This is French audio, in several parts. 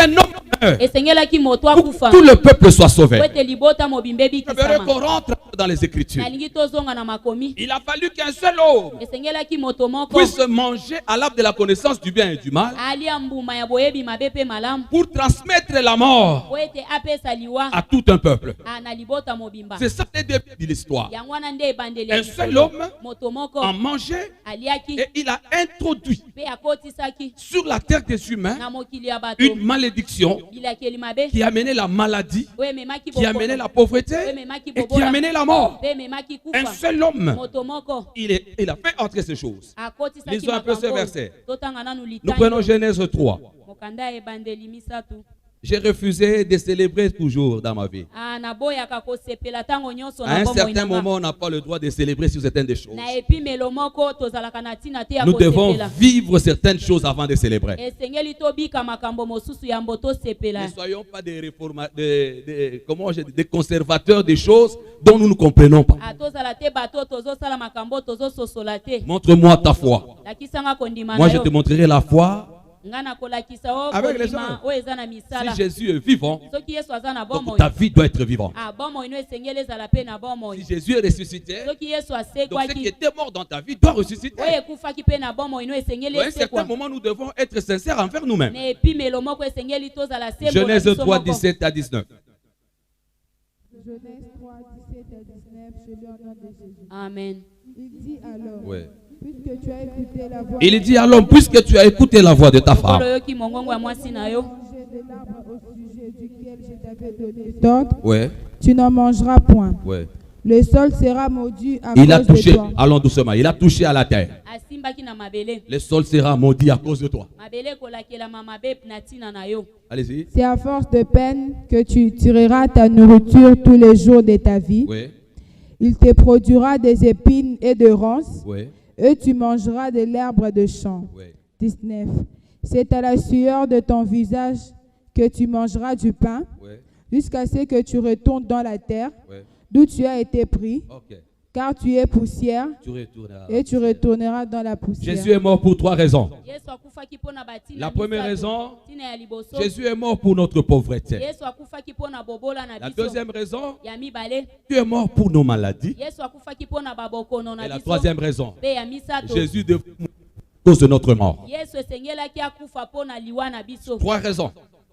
qu'un homme meure, esengelaki moto pour akufa que tout le peuple soit sauvé. po ete libota mobimba J'aimerais ebikisama. qu'on rentre dans les Écritures. Nalingi tozonga na makomi. Il a fallu qu'un seul homme Esengelaki moto moko puisse manger à l'arbre de la connaissance du bien et du mal alia mbuma ya boyebi mabe pe malamu pour transmettre la mort po ete apesa liwa à tout un peuple. na libota mobimba. C'est ça le début de l'histoire. Yango wana nde ebandeli. Un seul homme moto moko en mangeait aliaki et il a introduit pe akotisaki sur la terre des humains na mokili ya bato une malédiction bilakeli mabe qui a amené la maladie, oyo ememaki qui a amené la pauvreté et qui a amené la mort. pe ememaki Un kufa. seul homme, Moto moko il a fait entrer ces choses. akotisaki Lisons un peu ce makambo oyo. verset. Totanga nanu Nous litani. prenons Genèse 3. Mokanda ebandeli misatu. J'ai refusé de célébrer toujours dans ma vie. Naboyaka kosepela tango nyonso À na un bomoi certain nanga. moment, on n'a pas le droit de célébrer sur certaines des choses. Na epimelo moko tozalaka na ntina te ya Nous devons kosepela. vivre certaines choses avant de célébrer. Esengeli tobika makambo mosusu ya mboto sepela. Ne soyons pas des conservateurs des choses dont nous ne comprenons pas. Tozala te bato tozosala makambo tozososola te. Montre-moi ta foi. Lakisanga kondima Moi, na je yo. te montrerai la foi. Ngana kolakisa o Avec les kondima gens. o eza na misala. Si Jésus est vivant, Soki Yesu aza na donc bomoi. ta vie doit être vivante. Bomoi no esengeli ezala pe na bomoi. Si Jésus est ressuscité, Soki Yesu donc ce qui asekwaki était mort dans ta vie doit ressusciter. oyo ekufaki pe na bomoi no esengeli À un certain esekwa. moment, nous devons être sincères envers nous-mêmes. Na epimelo moko esengeli tozala sembo na Genèse biso 3, moko. 17 à 19. Genèse 3, 17 à 19, je lis au nom de Jésus. Amen. Il dit alors, Ouais. puisque tu as écouté la voix Il dit à l'homme, puisque tu as écouté la voix de ta Kolo femme, yoki mongongo ya mwasi na yo. manger de l'arbre au sujet duquel je t'avais donné d'ordre, ouais, tu n'en mangeras point. ouais. Le sol sera maudit à Il a cause de touché, toi. allons doucement, il a touché à la terre. Asimbaki na mabele. Le sol sera maudit à cause de toi. Mabele kolakela mabe na tina na yo. Allez-y. C'est à force de peine que tu tireras ta nourriture tous les jours de ta vie. Ouais, Il te produira des épines et de ronces, ouais, et tu mangeras de l'herbe de champ. ouais. 19. C'est à la sueur de ton visage que tu mangeras du pain, Ouais, jusqu'à ce que tu retournes dans la terre, ouais. d'où tu as été pris, Ok. car tu es poussière, Tu retourneras. et tu retourneras dans la poussière. Jésus est mort pour 3 raisons. Yesu akufaki pona batina. La première misato. raison, Tina ya liboso. Jésus est mort pour notre pauvreté. Yesu akufaki pona bobola na La biso. deuxième raison, Ya mibale. tu es mort pour nos maladies. Yesu akufaki pona babokono na Et la biso. troisième raison, Pe ya misato. Jésus devait mourir à cause de notre mort. Yesu esengelaki akufa pona liwa na biso. 3 raisons.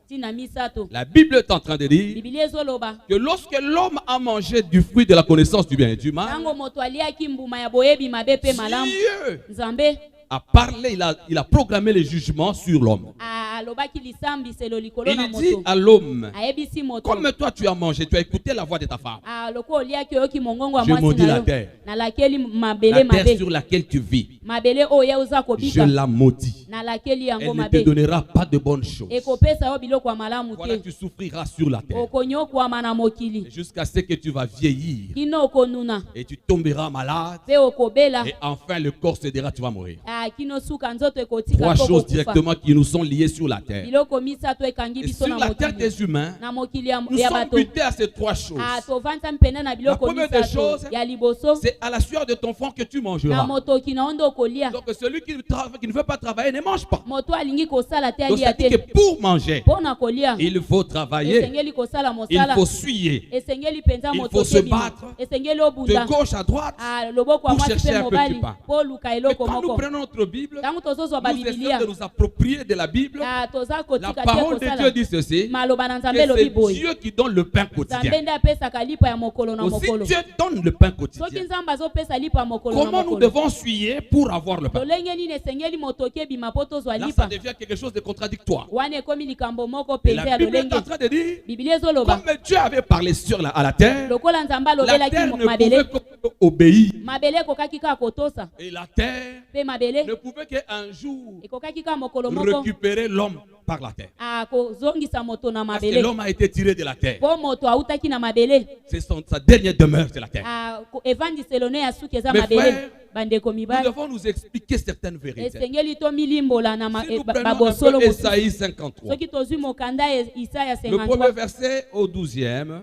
Tina misato. La Bible est en train de dire Biblia ezoloba. que lorsque l'homme a mangé du fruit de la connaissance du bien et du mal, Tango moto aliaki mbuma ya boyebi mabe pe malamu. Dieu Nzambe a parlé, il a programmé les jugements sur l'homme. alobaki lisambiselo likolo na Il dit moto. à l'homme, Ayebisi moto. comme toi tu as mangé, tu as écouté la voix de ta femme. Loko oliaki oyoki mongongo ya Je mwasi maudis na la yo. terre. Nalakeli La mabele terre mabe. sur laquelle tu vis, Mabele oyo uza je kobika. la maudis. Nalakeli yango Elle ne te mabe. donnera pas de bonnes choses. Ekopesa yo biloko ya malamu Voilà, te. tu souffriras sur la terre. Okonyokwama na mokili. Jusqu'à ce que tu vas vieillir Kino okonuna. et tu tomberas malade. Pe okobela. Et enfin, le corps se dira, tu vas mourir. Kino suka nzoto ekotika 3 po choses kokufa. directement qui nous sont liées sur la terre. Biloko misato ekangi Et biso sur na la terre mokili. des humains, Na mokili ya nous ya sommes bato. butés à ces 3 choses. Tovanda mpene na biloko La première des misato. choses, Ya liboso. C'est à la sueur de ton front que tu Na mangeras. motoki na ondo kolia. Donc celui qui ne veut pas travailler ne mange pas. Moto alingi kosala te Donc ça alia dit te. que pour manger, Pona kolia. il faut travailler, Esengeli kosala il mosala. faut suyer Esengeli penza il moto faut se kebima. battre Esengeli de obunda. gauche à droite. Loboko ya pour mwasi chercher pe un mobali. petit pain. Po luka Mais eloko quand nous moko. prenons notre Bible, Tango tozozwa ba nous essayons Biblia. de nous approprier de la Bible. Toza La kotika te parole de Dieu kosala. dit ceci, Maloba na que Nzambe lobi c'est boy. Dieu qui donne le pain Nzambe quotidien. nde apesaka lipa ya mokolo na Donc, si mokolo. Dieu donne le pain Soki quotidien, Nzambe azopesa lipa ya mokolo na comment nous mokolo. devons suyer pour avoir le pain? Lolenge nini esengeli motoki ebima po tozwa Là, ça lipa. devient quelque chose de contradictoire. Wana ekomi likambo moko Et penza la ya Bible est en lolenge. train de dire, Biblia ezoloba. comme Dieu avait parlé à la terre, Lokola Nzambe la alobelaki terre ne mabele. pouvait qu'obéir. Mabele ekokaki kaka kotosa. Et la terre Pe mabele ne pouvait qu'un jour ekokaki kaka mokolo moko récupérer l'homme par la terre. akozongisa moto na Parce que mabele. l'homme a été tiré de la terre. Po moto autaki na mabele. C'est sa dernière demeure, c'est la terre. Evandiselo ne ya suki eza Mes mabele. frères, Bandeko Nous mibali. devons nous expliquer certaines vérités. Esengeli to milimbola na Si nous prenons babosolo un peu mosusu. Esaïe 53, Soki tozwi mokanda Isaya le premier 53. verset au 12e,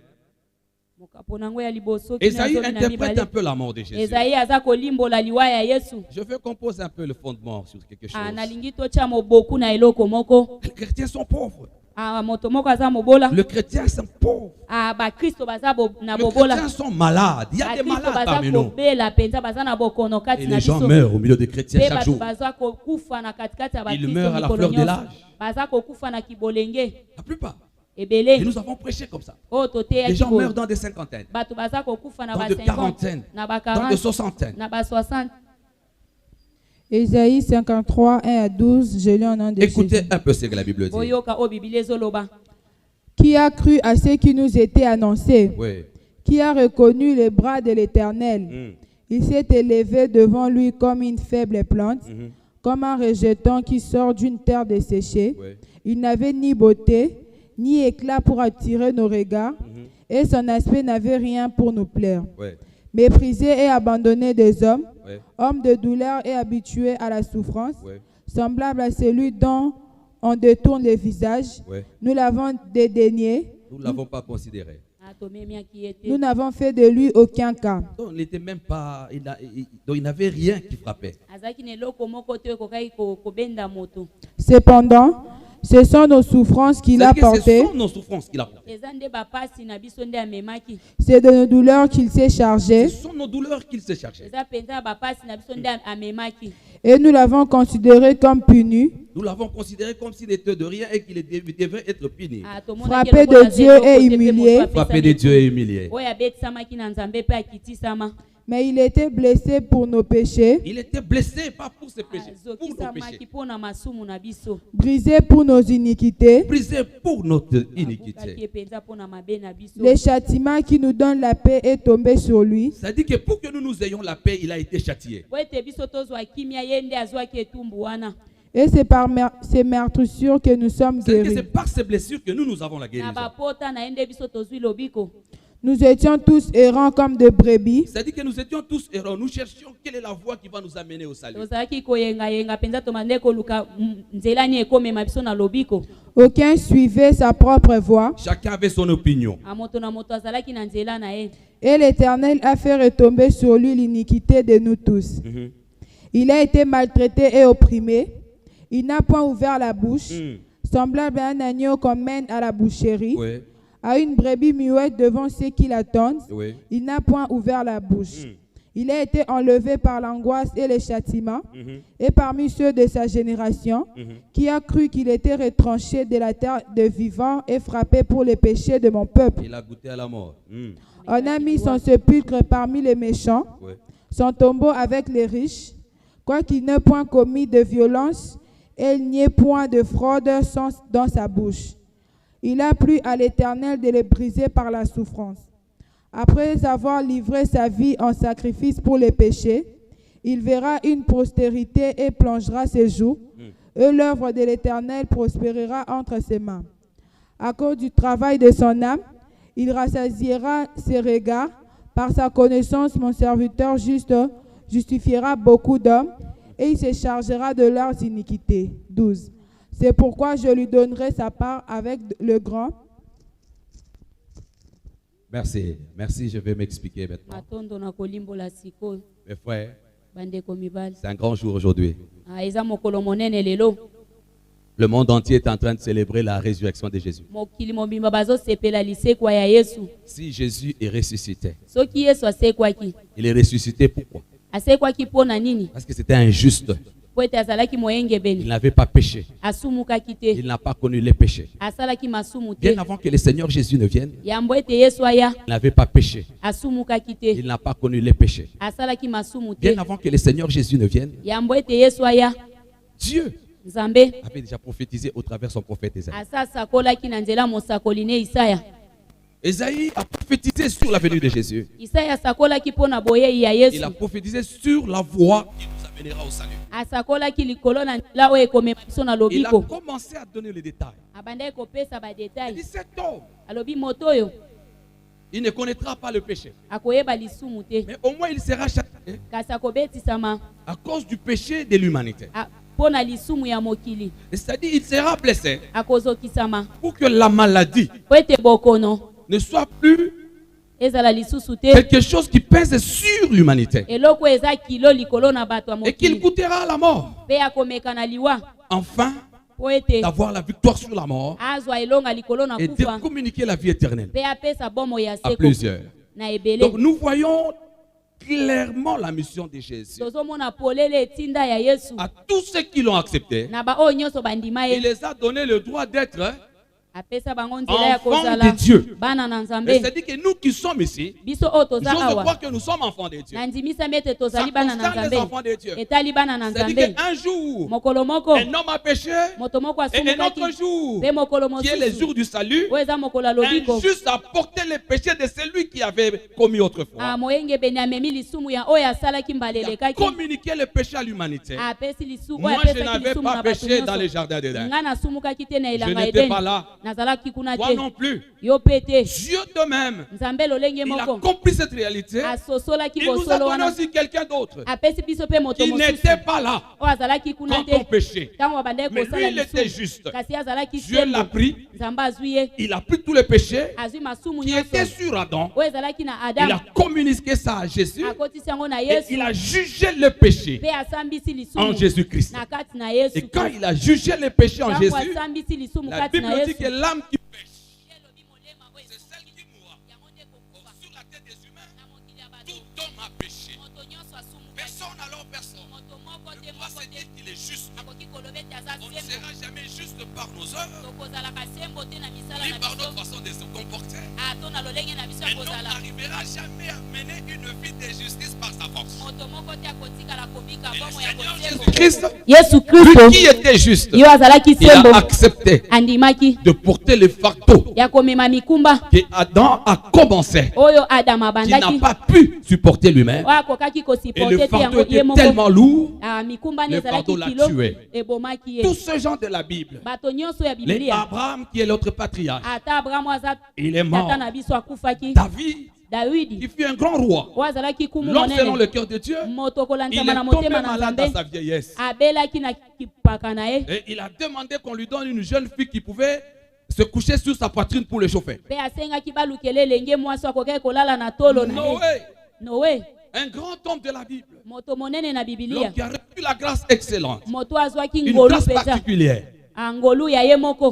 Mokapo nango ya liboso kina Esaïe zomi na interprète mibale. un peu la mort de Jésus. Esaïe aza kolimbola liwa ya Yesu. Je veux qu'on pose un peu le fondement sur quelque chose. Nalingi tocha moboku na eloko moko. Les chrétiens sont pauvres. moto moko aza mobola. Le chrétien sont pauvres. Bakristo baza na Les bobola. chrétiens sont malades. Il y a des Bakristo malades baza parmi nous. kobela penza baza na bokono Et kati na les gens biso. meurent au milieu des chrétiens Pe chaque bato jour. baza kokufa na katikati ya Ils bakristo meurent à la mikolo fleur de nyonso. l'âge. Baza kokufa na kibolenge. La plupart. Et Ebele. nous avons prêché comme ça. O toteya Les gens kibo. meurent dans des cinquantaines, Bato baza kokufa na dans ba des 50, quarantaines, na ba dans des 40, soixantaines. na ba 60. Ésaïe 53, 1 à 12, je lis en nom de Écoutez Jésus. un peu ce que la Bible dit. Boyoka o Bible ezoloba. Qui a cru à ce qui nous était annoncé? Oui. Qui a reconnu les bras de l'Éternel? Mm. Il s'est élevé devant lui comme une faible plante, Mhm. comme un rejeton qui sort d'une terre desséchée. Oui. Il n'avait ni beauté, ni éclat pour attirer nos regards, Mhm. et son aspect n'avait rien pour nous plaire. Oui. Méprisé et abandonné des hommes, Oui. homme de douleur et habitué à la souffrance, Oui. semblable à celui dont on détourne le visage, Oui. nous l'avons dédaigné, Nous ne l'avons pas considéré. nous n'avons fait de lui aucun cas. Donc, il n'était même pas. Donc, il n'avait rien qui frappait. Cependant, ce sont nos souffrances qu'il a C'est-à-dire que portées, ce sont nos souffrances qu'il a portées. c'est de nos douleurs qu'il s'est chargé, Ce sont nos douleurs qu'il s'est chargé. et nous l'avons considéré comme puni, Nous l'avons considéré comme s'il n'était de rien et qu'il devait être puni. frappé de Dieu et humilié. Frappé de Dieu et humilié. Mais il était blessé pour nos péchés, Il était blessé, pas pour ses péchés, pour nos péchés. brisé pour nos iniquités. Brisé pour notre iniquité. Le châtiment qui nous donne la paix est tombé sur lui. Ça dit que pour que nous ayons la paix, il a été châtié. Et c'est par ces meurtrissures que nous sommes C'est-à-dire que guéris. c'est par ces blessures que nous avons la guérison. Nous étions tous errants comme de brebis. C'est-à-dire que nous étions tous errants. Nous cherchions quelle est la voie qui va nous amener au salut. Aucun suivait sa propre voie. Chacun avait son opinion. Et l'Éternel a fait retomber sur lui l'iniquité de nous tous. Mhm. Il a été maltraité et opprimé. Il n'a point ouvert la bouche. Semblable à un agneau qu'on mène à la boucherie. Oui, À une brebis muette devant ceux qui l'attendent. oui. Il n'a point ouvert la bouche. Il a été enlevé par l'angoisse et le châtiment. Mhm. Et parmi ceux de sa génération, Mhm. qui a cru qu'il était retranché de la terre de vivants et frappé pour les péchés de mon peuple. Il a goûté à la mort. On a mis son sépulcre parmi les méchants, Oui. son tombeau avec les riches, quoiqu'il n'ait point commis de violence et il n'y ait point de fraude dans sa bouche. Il a plu à l'Éternel de le briser par la souffrance. Après avoir livré sa vie en sacrifice pour les péchés, il verra une postérité et plongera ses joues, et l'œuvre de l'Éternel prospérera entre ses mains. À cause du travail de son âme, il rassasiera ses regards. Par sa connaissance, mon serviteur juste justifiera beaucoup d'hommes, et il se chargera de leurs iniquités. 12. C'est pourquoi je lui donnerai sa part avec le grand. Merci. Merci, je vais m'expliquer maintenant. Mes frères, c'est un grand jour aujourd'hui. Le monde entier est en train de célébrer la résurrection de Jésus. Si Jésus est ressuscité, il est ressuscité pourquoi? Parce que c'était injuste. Il n'avait pas péché. Il n'a pas connu les péchés. Bien avant que le Seigneur Jésus ne vienne, il n'avait pas péché. Il n'a pas connu les péchés. Bien avant que le Seigneur Jésus ne vienne, Dieu avait déjà prophétisé au travers de son prophète Esaïe. Esaïe a prophétisé sur la venue de Jésus. Il a prophétisé sur la voie qui nous amènera au salut. Il a commencé à donner les détails. Il dit cet homme, il ne connaîtra pas le péché. Mais au moins il sera châtié à cause du péché de l'humanité. C'est-à-dire il sera blessé pour que la maladie ne soit plus quelque chose qui pèse sur l'humanité et qu'il coûtera la mort. Enfin, d'avoir la victoire sur la mort et de communiquer la vie éternelle à plusieurs. Donc nous voyons clairement la mission de Jésus. À tous ceux qui l'ont accepté, il les a donné le droit d'être enfants de Dieu. Et c'est-à-dire que nous qui sommes ici, j'ose croire que nous sommes enfants de Dieu. Ça concerne les enfants de Dieu. C'est-à-dire qu'un jour, un homme a péché, et un autre jour, qui est le jour du salut, un juste a porté le péché de celui qui avait commis autrefois. Il a communiqué le péché à l'humanité. Moi, je n'avais pas péché dans le jardin d'Éden. Je n'étais pas là. Toi non plus. Dieu de même, il a compris cette réalité. Il nous a donné aussi quelqu'un d'autre qui n'était pas là quand on péchait. Mais lui, il était juste. Dieu l'a pris. Il a pris tous les péchés qui étaient sur Adam. Il a communiqué ça à Jésus. Et il a jugé le péché en Jésus-Christ. Et quand il a jugé le péché en Jésus, la Bible dit que l'âme qui pêche, c'est celle qui mourra. Sur la tête des humains, tout homme a péché. Personne alors personne ne pourra se dire qu'il est juste. On ne sera jamais juste par nos œuvres, ni par notre façon de se comporter. Et l'homme n'arrivera jamais à mener une vie de justice par sa force. Jésus Christ, lui qui était juste, il a accepté de porter le fardeau que Adam a commencé, qu'il n'a pas pu supporter lui-même. Et le fardeau était tellement lourd, le fardeau l'a tué. Tous ces gens de la Bible, les Abraham qui est l'autre patriarche, il est mort. David, qui fut un grand roi, l'homme selon le cœur de Dieu, il est tombé malade dans sa vieillesse. Et il a demandé qu'on lui donne une jeune fille qui pouvait se coucher sur sa poitrine pour le chauffer. Noé, un grand homme de la Bible, l'homme qui a reçu la grâce excellente, une grâce particulière.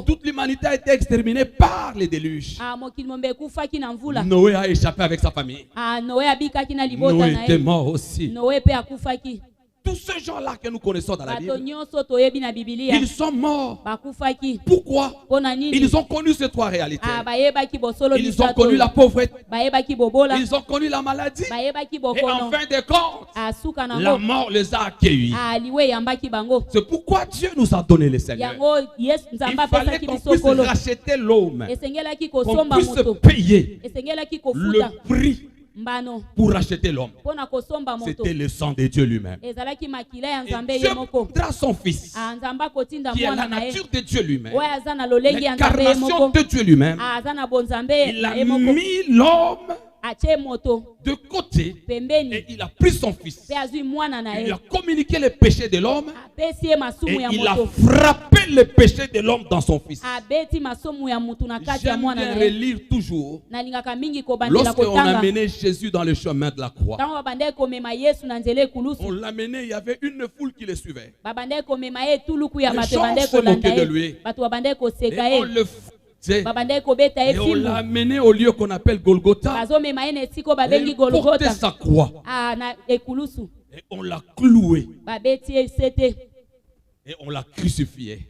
Toute l'humanité a été exterminée par les déluges. Noé a échappé avec sa famille. Noé était mort aussi. Tous ces gens-là que nous connaissons dans la Bible, ils sont morts. Pourquoi? Ils ont connu ces trois réalités. Ils ont connu la pauvreté. Ils ont connu la maladie. Et en fin de compte, la mort les a accueillis. C'est pourquoi Dieu nous a donné le Seigneur. Il fallait qu'on puisse racheter l'homme, qu'on puisse payer le prix pour racheter l'homme. C'était le sang de Dieu lui-même. Et Dieu donnera son fils, qui est la nature de Dieu lui-même, l'incarnation de Dieu lui-même. Il a mis l'homme de côté et il a pris son fils. Il lui a communiqué le péché de l'homme et il a frappé le péché de l'homme dans son fils. J'aime bien relire toujours lorsqu'on a mené Jésus dans le chemin de la croix. On l'a mené, il y avait une foule qui le suivait. Les gens se moquaient de lui et on le et on l'a amené au lieu qu'on appelle Golgotha. Et il portait sa croix. Et on l'a cloué. Et on l'a crucifié.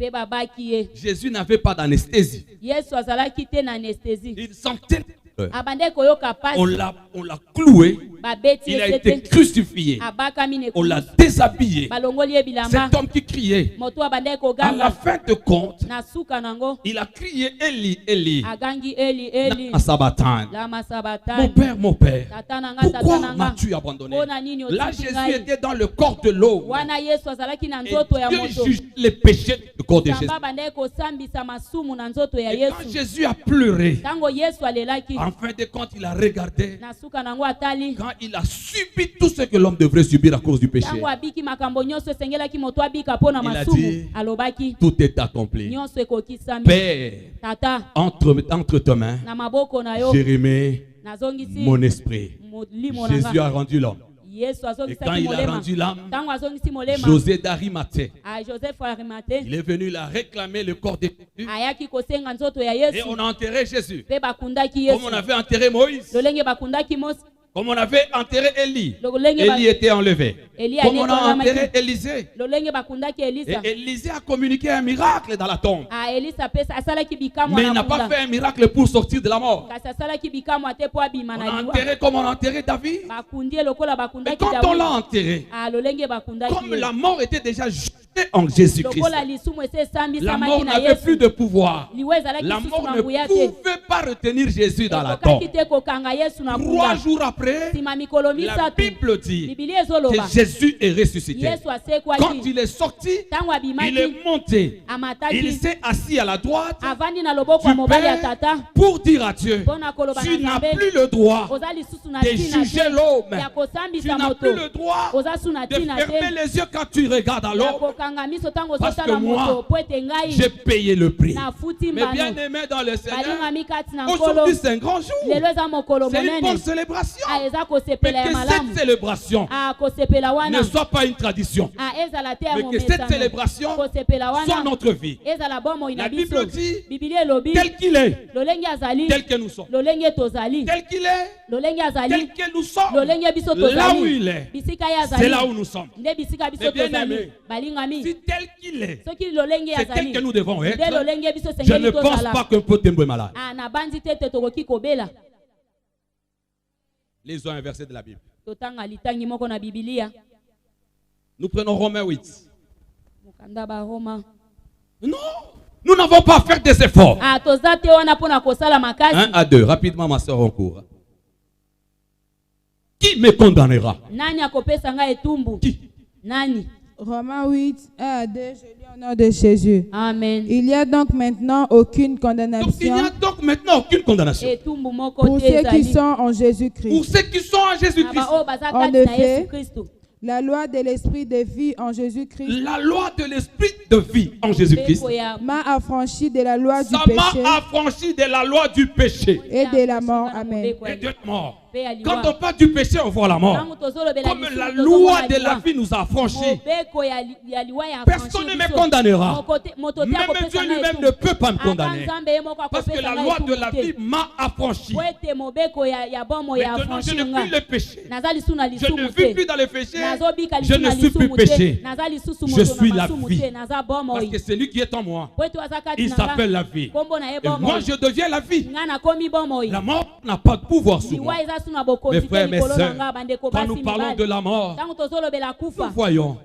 Jésus n'avait pas d'anesthésie. Il sentait. On l'a cloué. Il a été crucifié. On l'a déshabillé. Cet homme qui criait, à la fin de compte, il a crié Eli, Eli, lama sabachthani. Mon père, pourquoi m'as-tu abandonné? Là, Jésus était dans le corps de l'homme. Et Dieu juge les péchés du corps de Jésus. Et quand Jésus a pleuré, en fin de compte, il a regardé. Quand il a subi tout ce que l'homme devrait subir à cause du péché, il a dit, tout est accompli. Père, entre tes mains, j'ai remis mon esprit. Jésus a rendu l'homme. Et quand il a rendu l'âme, Joseph d'Arimathée, il est venu la réclamer le corps de Jésus. Et on a enterré Jésus. Comme on avait enterré Moïse. Comme on avait enterré Élie, Élie était enlevé. Comme on a enterré Élisée, et Élisée a communiqué un miracle dans la tombe. Mais il n'a pas fait un miracle pour sortir de la mort. On a enterré comme on a enterré David. Mais quand on l'a enterré, comme la mort était déjà jetée en Jésus-Christ, la mort n'avait plus de pouvoir. La mort ne pouvait pas retenir Jésus dans la tombe. 3 jours après, la Bible dit que Jésus est ressuscité. Quand il est sorti, il est monté. Il s'est assis à la droite du Père pour dire à Dieu, tu n'as plus le droit de juger l'homme. Tu n'as plus le droit de fermer les yeux quand tu regardes à l'homme. Parce que moi, j'ai payé le prix. Mais bien aimé dans le Seigneur, aujourd'hui c'est un grand jour. C'est une bonne célébration. Mais que cette célébration ne soit pas une tradition. Mais que cette célébration soit notre vie. La Bible dit tel qu'il est, tel que nous sommes. Tel qu'il est, tel que nous sommes. Là où il est, c'est là où nous sommes. Mais bien aimé, si tel qu'il est, c'est tel que nous devons être, je ne pense pas qu'un peut tomber malade. Lisons un verset de la Bible. Nous prenons Romains 8. Non, nous n'avons pas à faire des efforts. 1 à 2, rapidement ma soeur en cours. Qui me condamnera? Qui? Romains 8, 1 à 2, je lis au nom de Jésus. Amen. Il n'y a donc maintenant aucune condamnation. Donc, il n'y a donc maintenant aucune condamnation. Pour ceux qui sont en Jésus-Christ. Pour ceux qui sont en Jésus-Christ. En effet, la loi de l'esprit de vie en Jésus-Christ. La loi de l'esprit de vie en Jésus-Christ m'a affranchi de la loi du péché. Ça m'a affranchi de la loi du péché. Et de la mort. Amen. Et de la mort. Quand on parle du péché, on voit la mort. Comme la loi de la vie nous a affranchis, personne ne me condamnera. Même Dieu lui-même ne peut pas me condamner. Parce que la loi de la vie m'a affranchi. Maintenant, je ne vis plus le péché. Je ne vis plus dans le péché. Je ne suis plus péché. Je suis la vie. Parce que celui qui est en moi, il s'appelle la vie. Et moi, je deviens la vie. La mort n'a pas de pouvoir sur moi. Mes frères, mes sœurs, quand nous parlons de la mort, nous voyons,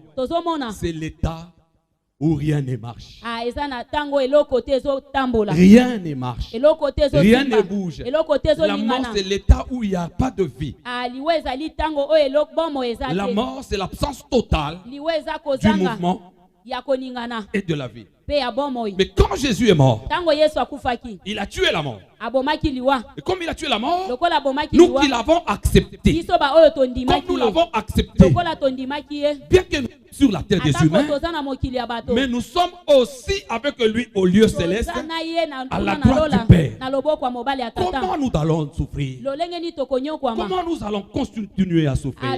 c'est l'état où rien ne marche. Rien ne marche. Rien ne bouge. La mort, c'est l'état où il n'y a pas de vie. La mort, c'est l'absence totale du mouvement et de la vie. Mais quand Jésus est mort, il a tué la mort. Et comme il a tué la mort, nous qui l'avons accepté, comme nous l'avons accepté, bien que nous sommes sur la terre des humains, mais nous sommes aussi avec lui au lieu céleste, à la droite du Père. Comment nous allons souffrir? Comment nous allons continuer à souffrir?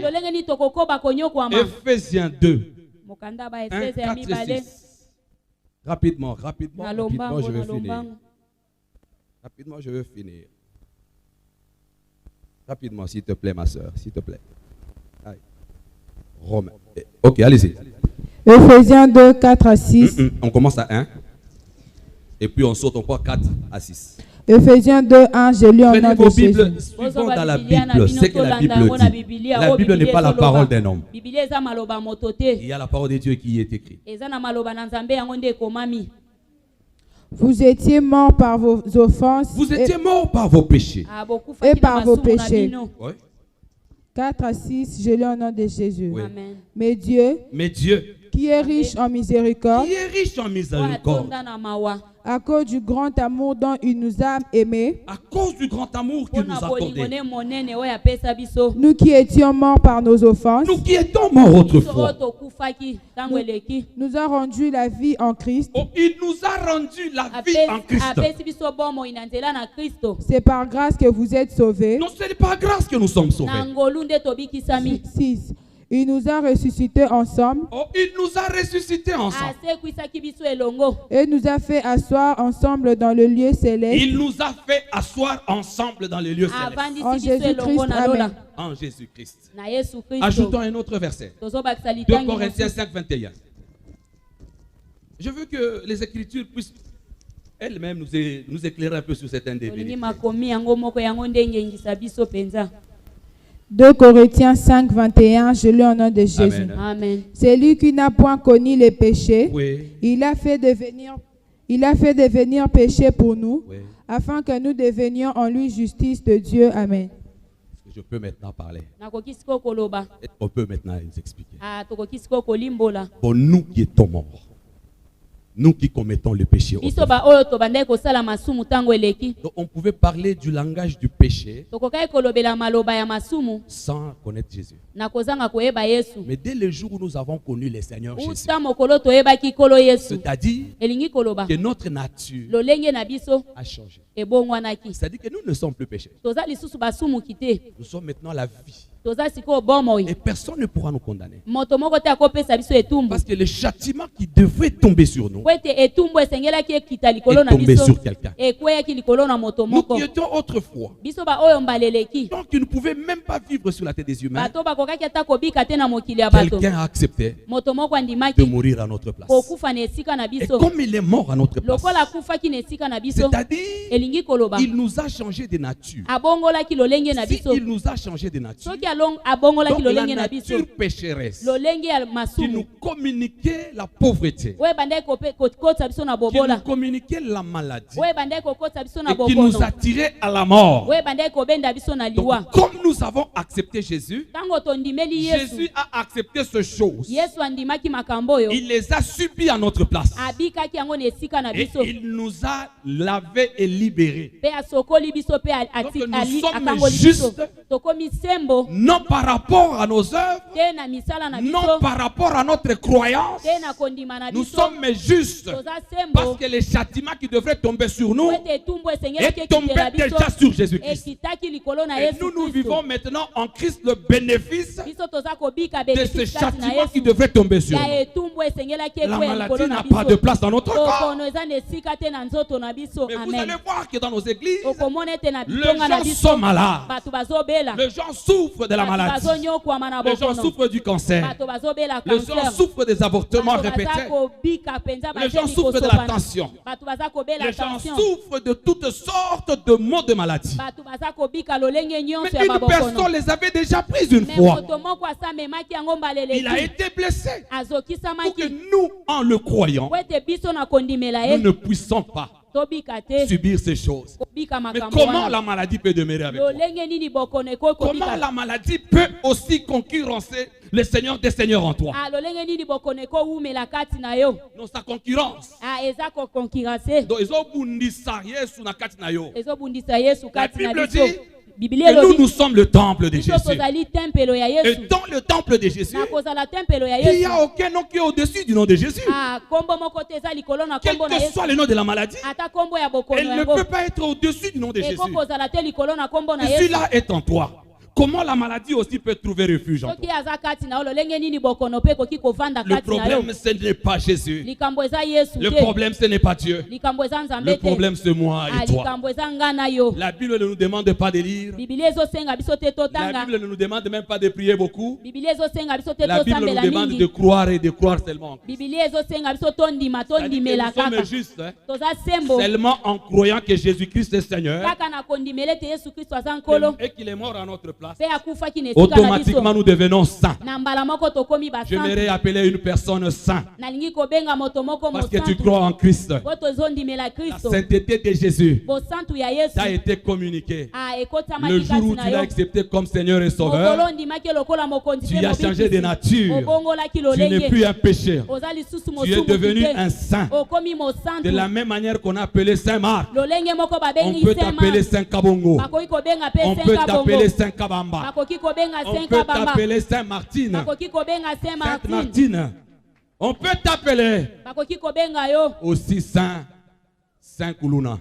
Ephésiens 2, 1, 4 et 6. Rapidement, je vais finir. Rapidement, je vais finir. Rapidement, s'il te plaît, ma soeur, s'il te plaît. Allez. Romains. Ok, allez-y. Ephésiens 2, 4 à 6. On commence à 1. Et puis on saute encore 4 à 6. Ephésiens 2, 1, je lis en nom de Jésus. Suivons dans la Bible ce que la Bible dit. La Bible n'est pas la parole d'un homme. Il y a la parole de Dieu qui est écrite. Vous étiez morts par vos offenses. Vous étiez morts par vos péchés. Et par vos péchés. Oui. 4 à 6, je lis au nom de Jésus. Oui. Mais Dieu, qui est riche en miséricorde, À cause du grand amour dont il nous a aimés. À cause du grand amour qu'il nous a accordé. Nous qui étions morts par nos offenses. Nous qui étions morts autrefois. Nous a rendu la vie en Christ. Oh, il nous a rendu la vie en Christ. C'est par grâce que vous êtes sauvés. Non, ce n'est pas grâce que nous sommes sauvés. 6. Il nous a ressuscités ensemble. Oh, il nous a ressuscités ensemble. Et nous a fait asseoir ensemble dans le lieu céleste. Il nous a fait asseoir ensemble dans le lieu céleste. En Jésus-Christ. Amen. En Jésus-Christ. Ajoutons un autre verset. 2 Corinthiens 5, 21. Je veux que les Écritures puissent elles-mêmes nous éclairer un peu sur certaines des vérités. 2 Corinthiens 5, 21, je lis au nom de Jésus. Amen. C'est lui qui n'a point connu les péchés. Oui. Il a fait devenir péché pour nous, Oui. afin que nous devenions en lui justice de Dieu. Amen. Je peux maintenant parler. On peut maintenant nous expliquer. Pour nous qui étions morts, nous qui commettons le péché, donc on pouvait parler du langage du péché sans connaître Jésus. Mais dès le jour où nous avons connu le Seigneur Jésus, c'est-à-dire que notre nature a changé. C'est-à-dire que nous ne sommes plus pécheurs. Nous sommes maintenant la vie. Et personne ne pourra nous condamner. Parce que le châtiment qui devrait tomber sur nous est tombé sur quelqu'un. Nous qui étions autrefois, donc qui ne pouvaient même pas vivre sur la tête des humains, quelqu'un a accepté de mourir à notre place. Et comme il est mort à notre place, c'est-à-dire il nous a changé de nature. Si il nous a changé de nature, donc la nature pécheresse qui nous communiquait la pauvreté, qui nous communiquait la maladie et qui nous attirait à la mort. Donc, comme nous avons accepté Jésus, Jésus a accepté ces choses. Il les a subies à notre place. Et il nous a lavés et libérés. Donc nous sommes justes, non par rapport à nos œuvres, non par rapport à notre croyance. Nous sommes justes parce que les châtiments qui devraient tomber sur nous est tombé déjà sur Jésus-Christ. Et nous vivons maintenant en Christ le bénéfice de ces châtiments qui devraient tomber sur nous. La maladie n'a pas de place dans notre corps. Mais vous allez voir que dans nos églises, les gens sont malades. Les gens souffrent de la maladie. Les gens souffrent du cancer. Les gens souffrent des avortements répétés. Les gens souffrent de la tension. Les gens souffrent de toutes sortes de maux de maladie. Mais une personne les avait déjà prises une fois. Il a été blessé. Pour que nous, en le croyant, nous ne puissions pas subir ces choses. Mais comment la maladie peut demeurer avec toi? Comment la maladie peut aussi concurrencer le Seigneur des Seigneurs en toi? Non, sa concurrence. Donc, ils ont bundisa Yesu na kati na yo. La Bible dit que nous sommes le temple de Jésus. Et dans le temple de Jésus, il n'y a aucun nom qui est au-dessus du nom de Jésus. Quel que soit le nom de la maladie, elle ne peut pas être au-dessus du nom de Jésus. Celui-là est en toi. Comment la maladie aussi peut trouver refuge en toi? Le problème, ce n'est pas Jésus. Le problème, ce n'est pas Dieu. Le problème, c'est moi et toi. La Bible ne nous demande pas de lire. La Bible ne nous demande même pas de prier beaucoup. La Bible nous demande de croire et de croire seulement. Nous sommes justes seulement en croyant que Jésus-Christ est Seigneur et qu'il est mort à notre place. automatiquement nous devenons saints. J'aimerais appeler une personne sainte. Parce que tu crois en Christ. La sainteté de Jésus t'a été communiquée. Le jour où tu l'as accepté comme Seigneur et Sauveur, tu as changé de nature. Tu n'es plus un pécheur. Tu es devenu un saint. De la même manière qu'on a appelé Saint Marc, on peut t'appeler Saint Kabongo. On peut t'appeler Saint Kabamba. On peut t'appeler Saint Martine. Sainte Martine. On peut t'appeler aussi Saint Kuluna.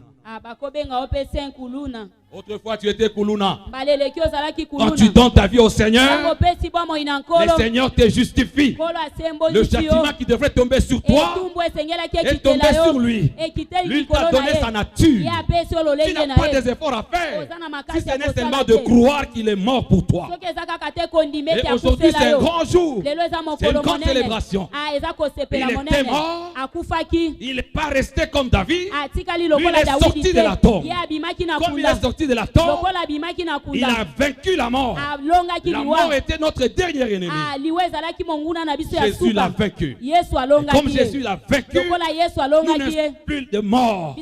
Autrefois tu étais Kuluna. Quand tu donnes ta vie au Seigneur, le Seigneur te justifie. Le châtiment qui devrait tomber sur toi est tombé sur lui. Lui t'a donné sa nature. Tu n'as pas des efforts à faire. Si ce n'est seulement de croire qu'il est mort pour toi. Et aujourd'hui c'est un grand jour. C'est une grande célébration. Il était mort. Il n'est pas resté comme David. Lui il est sorti de la tombe. Comme il est sorti de la tombe, il a vaincu la mort. La mort était notre dernier ennemi. Jésus l'a vaincu. Et comme Jésus l'a vaincu, nous n'avons plus de mort.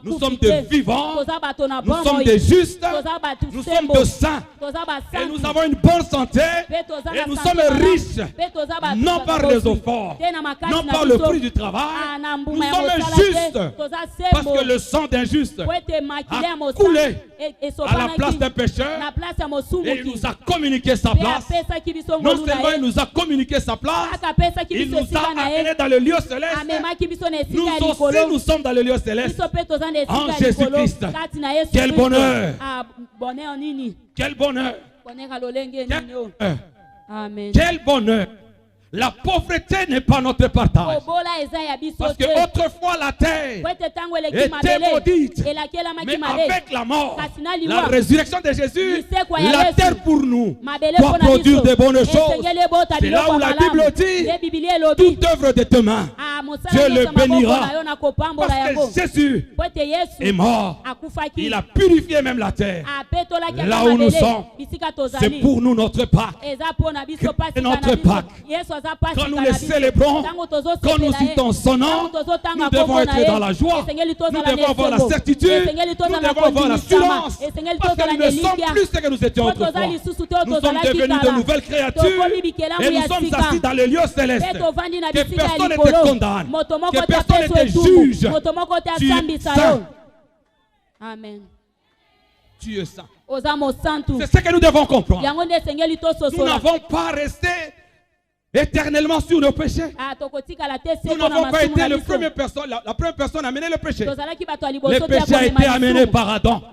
Nous sommes des vivants, nous sommes des justes, nous sommes de saints. Et nous avons une bonne santé. Et nous sommes riches, non par les efforts, non par le fruit du travail. Nous sommes justes parce que le sang d'un juste a coulé à la place d'un pécheur et il nous a communiqué sa place. Non seulement il nous a communiqué sa place, il nous a amenés dans le lieu céleste. Nous aussi nous sommes dans le lieu céleste en Jésus-Christ. Quel bonheur! Quel bonheur! Quel bonheur! La pauvreté n'est pas notre partage. Parce que autrefois la terre était maudite. Mais avec la mort, la résurrection de Jésus, la terre pour nous doit produire de bonnes choses. C'est là où la Bible dit toute œuvre de tes mains, Dieu le bénira. Parce que Jésus est mort. Il a purifié même la terre. Là où nous sommes, c'est pour nous notre Pâques. C'est notre Pâques. Quand nous les célébrons, quand nous citons son nom, nous devons être dans la joie, nous devons avoir la certitude, nous devons avoir l'assurance, parce que nous ne sommes plus ce que nous étions autrefois. Nous sommes devenus de nouvelles créatures et nous sommes assis dans le lieu céleste. Que personne ne te condamne, que personne ne te juge. Tu es saint. Amen. Tu es saint. C'est ce que nous devons comprendre. Nous n'avons pas resté éternellement sur nos péchés. Nous n'avons pas été la première personne à mener le péché. Le péché a été amené par Adam.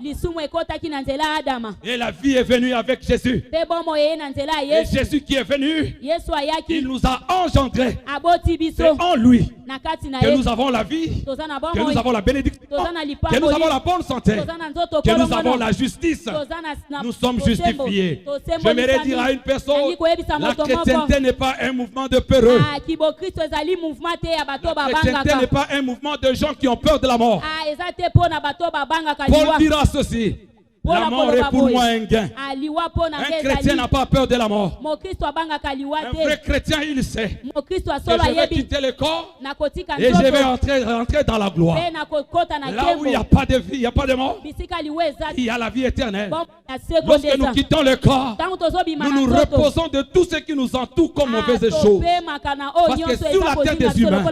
Et la vie est venue avec Jésus. Et Jésus qui est venu, il nous a engendrés. C'est en lui que nous avons la vie, que nous avons la bénédiction, que nous avons la bonne santé, que nous avons la justice. Nous sommes justifiés. J'aimerais dire à une personne, la chrétienté n'est pas un mouvement de peureux. La chrétienté n'est pas un mouvement de gens qui ont peur de la mort. Paul dira ceci: la mort est pour moi un gain. Un chrétien n'a pas peur de la mort. Un vrai chrétien, il sait que je vais quitter le corps et je vais rentrer dans la gloire. Là où il n'y a pas de vie, il n'y a pas de mort, il y a la vie éternelle. Lorsque nous quittons le corps, nous nous reposons de tout ce qui nous entoure comme mauvaises choses. Parce que sur la terre des humains,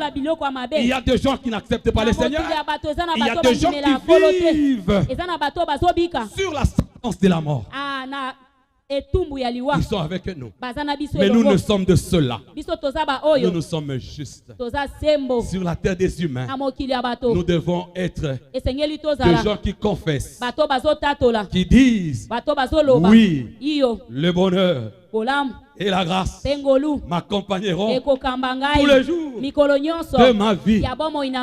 il y a des gens qui n'acceptent pas le Seigneur. Il y a des gens qui vivent sur la sentence de la mort. Ils sont avec nous. Mais nous ne sommes de ceux-là. Nous sommes justes. Sur la terre des humains, nous devons être des gens qui confessent, qui disent oui, le bonheur et la grâce m'accompagneront tous les jours de ma vie.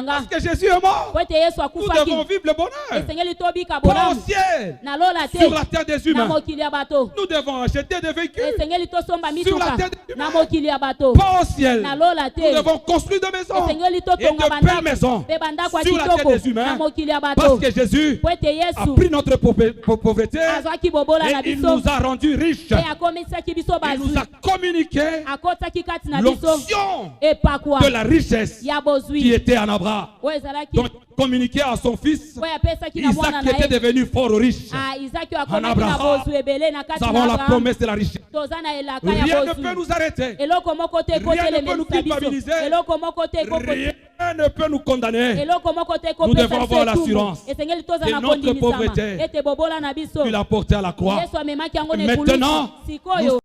Parce que Jésus est mort, nous devons vivre le bonheur. Pas au ciel, sur la terre des humains. Nous devons acheter des véhicules sur la terre des humains. Pas au ciel, nous devons construire des maisons et de belles maisons sur la terre des humains. Parce que Jésus a pris notre pauvreté et il nous a rendus riches. Il nous a communiqué l'option de la richesse qui était en Abraham. Donc, communiqué à son fils Isaac qui était devenu fort riche. En Abraham, nous avons la promesse de la richesse. Rien ne peut nous arrêter. Rien ne peut nous culpabiliser. Rien ne peut nous condamner. Nous devons avoir l'assurance de notre pauvreté. Tu l'as porté à la croix. Maintenant, nous